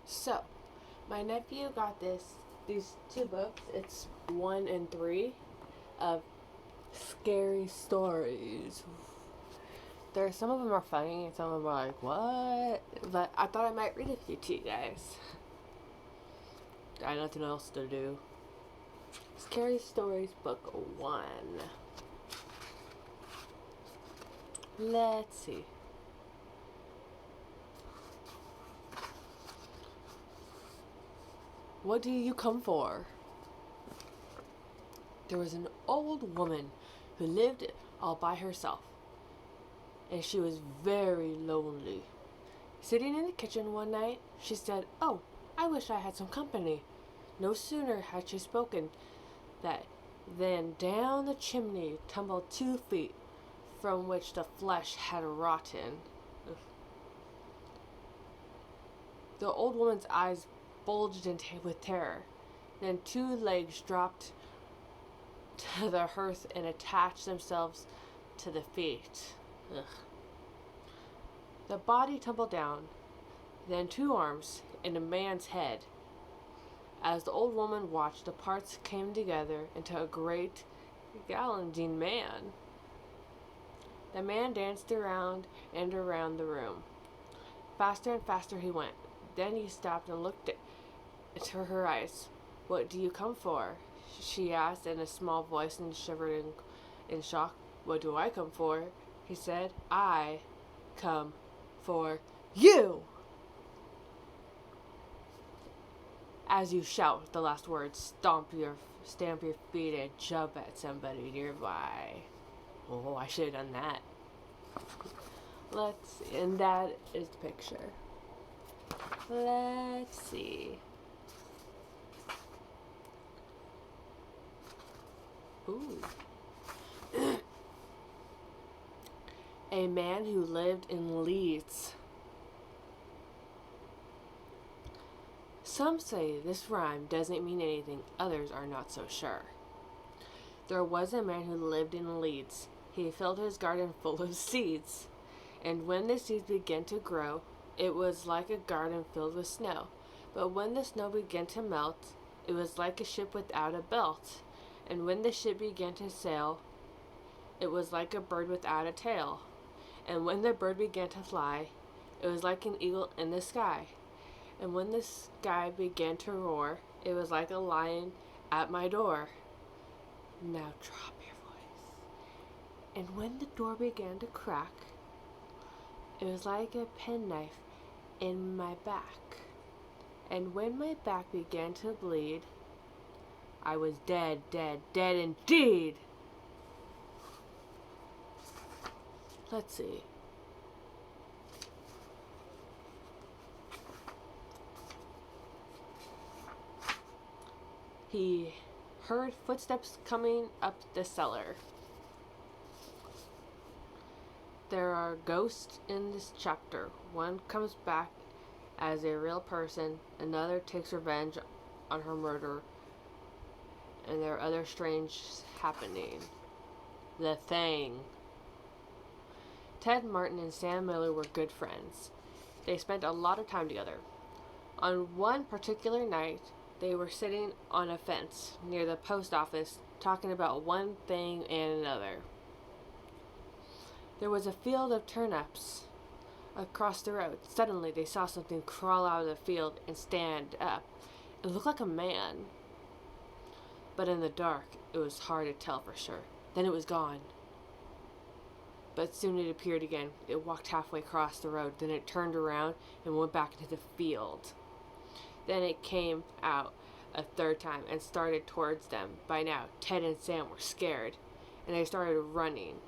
So, my nephew got these two books. It's 1 and 3 of scary stories. Some of them are funny, and some of them are like, what? But I thought I might read a few to you guys. I had nothing else to do. Scary Stories, Book 1. Let's see. What do you come for? There was an old woman who lived all by herself, and she was very lonely. Sitting in the kitchen one night, she said, "Oh, I wish I had some company." No sooner had she spoken than down the chimney tumbled 2 feet, from which the flesh had rotten. The old woman's eyes bulged with terror. Then 2 legs dropped to the hearth and attached themselves to the feet. Ugh. The body tumbled down, then 2 arms and a man's head. As the old woman watched, the parts came together into a great, galloping man. The man danced around and around the room. Faster and faster he went. Then he stopped and looked into her eyes. "What do you come for?" she asked in a small voice and shivered in shock. "What do I come for?" he said. "I come for you." As you shout the last words, stamp your feet and jump at somebody nearby. Oh, I should have done that. Let's see. And that is the picture. Let's see. Ooh. A man who lived in Leeds. Some say this rhyme doesn't mean anything, others are not so sure. There was a man who lived in Leeds. He filled his garden full of seeds, and when the seeds began to grow, it was like a garden filled with snow. But when the snow began to melt, it was like a ship without a belt. And when the ship began to sail, it was like a bird without a tail. And when the bird began to fly, it was like an eagle in the sky. And when the sky began to roar, it was like a lion at my door. Now drop your voice. And when the door began to crack, it was like a penknife in my back. And when my back began to bleed, I was dead, dead, dead indeed. Let's see. He heard footsteps coming up the cellar. There are ghosts in this chapter. One comes back as a real person, another takes revenge on her murder, and there are other strange happening. The Thing. Ted Martin and Sam Miller were good friends. They spent a lot of time together. On one particular night, they were sitting on a fence near the post office talking about one thing and another. There was a field of turnips across the road. Suddenly, they saw something crawl out of the field and stand up. It looked like a man, but in the dark, it was hard to tell for sure. Then it was gone. But soon it appeared again. It walked halfway across the road. Then it turned around and went back into the field. Then it came out a third time and started towards them. By now, Ted and Sam were scared, and they started running.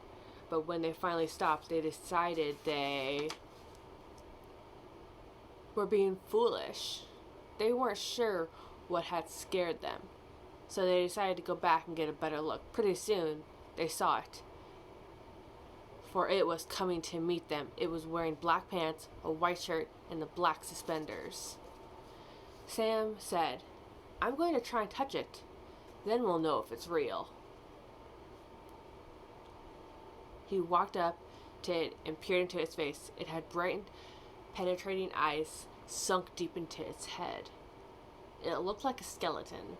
But when they finally stopped, they decided they were being foolish. They weren't sure what had scared them, so they decided to go back and get a better look. Pretty soon, they saw it, for it was coming to meet them. It was wearing black pants, a white shirt, and the black suspenders. Sam said, "I'm going to try and touch it. Then we'll know if it's real." He walked up to it and peered into its face. It had bright, penetrating eyes sunk deep into its head. It looked like a skeleton.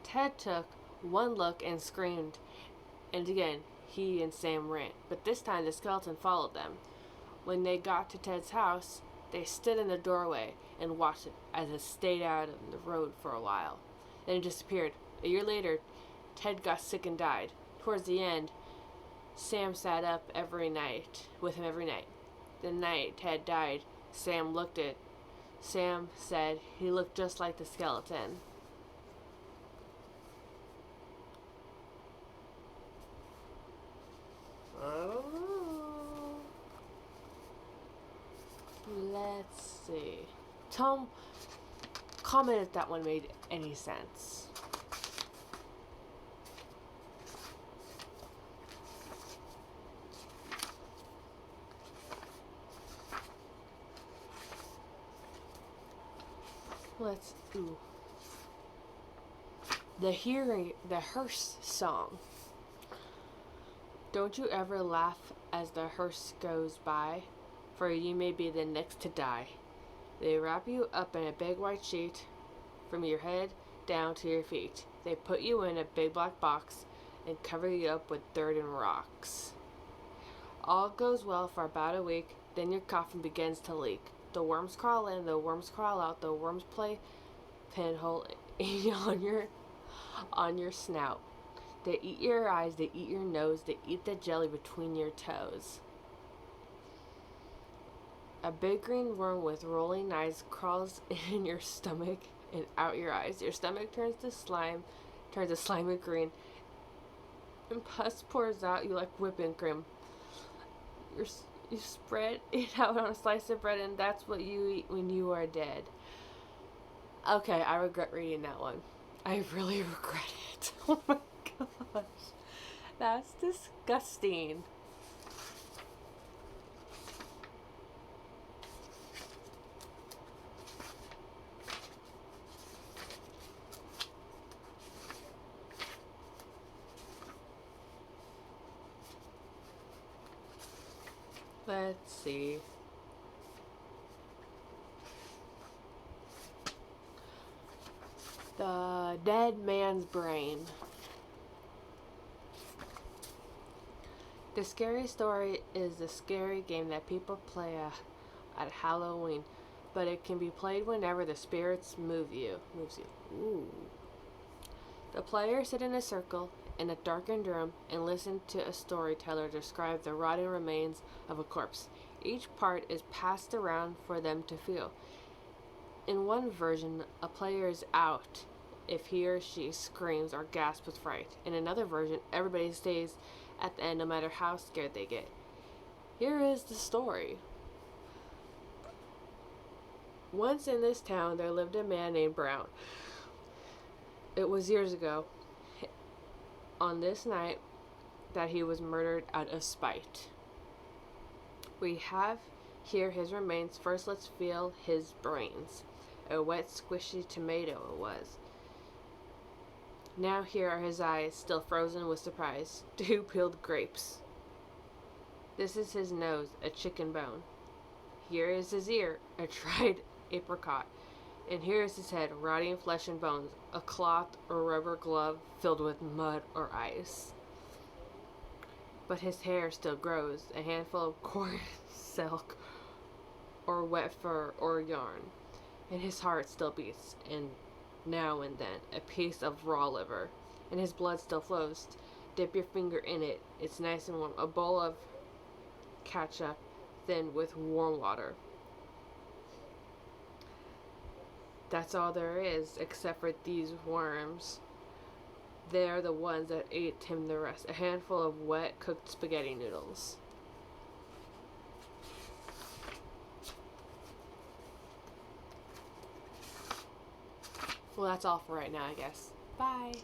Ted took one look and screamed, and again he and Sam ran, but this time the skeleton followed them. When they got to Ted's house, they stood in the doorway and watched it as it stayed out on the road for a while. Then it disappeared. A year later, Ted got sick and died. Towards the end, Sam sat up with him every night. The night Ted died, Sam said he looked just like the skeleton. Oh. Let's see. Tom, comment if that one made any sense. Let's do the hearse song. Don't you ever laugh as the hearse goes by, for you may be the next to die. They wrap you up in a big white sheet from your head down to your feet. They put you in a big black box and cover you up with dirt and rocks. All goes well for about a week, then your coffin begins to leak. The worms crawl in, the worms crawl out, the worms play pinhole on your snout. They eat your eyes, they eat your nose, they eat the jelly between your toes. A big green worm with rolling eyes crawls in your stomach and out your eyes. Your stomach turns to slimy green, and pus pours out you like whipping cream. You spread it out on a slice of bread, and that's what you eat when you are dead. Okay, I regret reading that one. I really regret it. Oh my gosh. That's disgusting. Let's see. The Dead Man's Brain. The Scary Story is a scary game that people play at Halloween, but it can be played whenever the spirits moves you. Ooh. The players sit in a circle in a darkened room and listen to a storyteller describe the rotting remains of a corpse. Each part is passed around for them to feel. In one version, a player is out if he or she screams or gasps with fright. In another version, everybody stays at the end no matter how scared they get. Here is the story. Once in this town, there lived a man named Brown. It was years ago, on this night, that he was murdered out of spite. We have here his remains. First, let's feel his brains. A wet, squishy tomato it was. Now here are his eyes, still frozen with surprise. 2 peeled grapes. This is his nose, a chicken bone. Here is his ear, a dried apricot. And here is his head, rotting flesh and bones, a cloth or rubber glove filled with mud or ice. But his hair still grows, a handful of corn silk or wet fur or yarn. And his heart still beats, and now and then a piece of raw liver. And his blood still flows. Dip your finger in it, it's nice and warm. A bowl of ketchup thinned with warm water. That's all there is, except for these worms. They're the ones that ate him the rest. A handful of wet, cooked spaghetti noodles. Well, that's all for right now, I guess. Bye.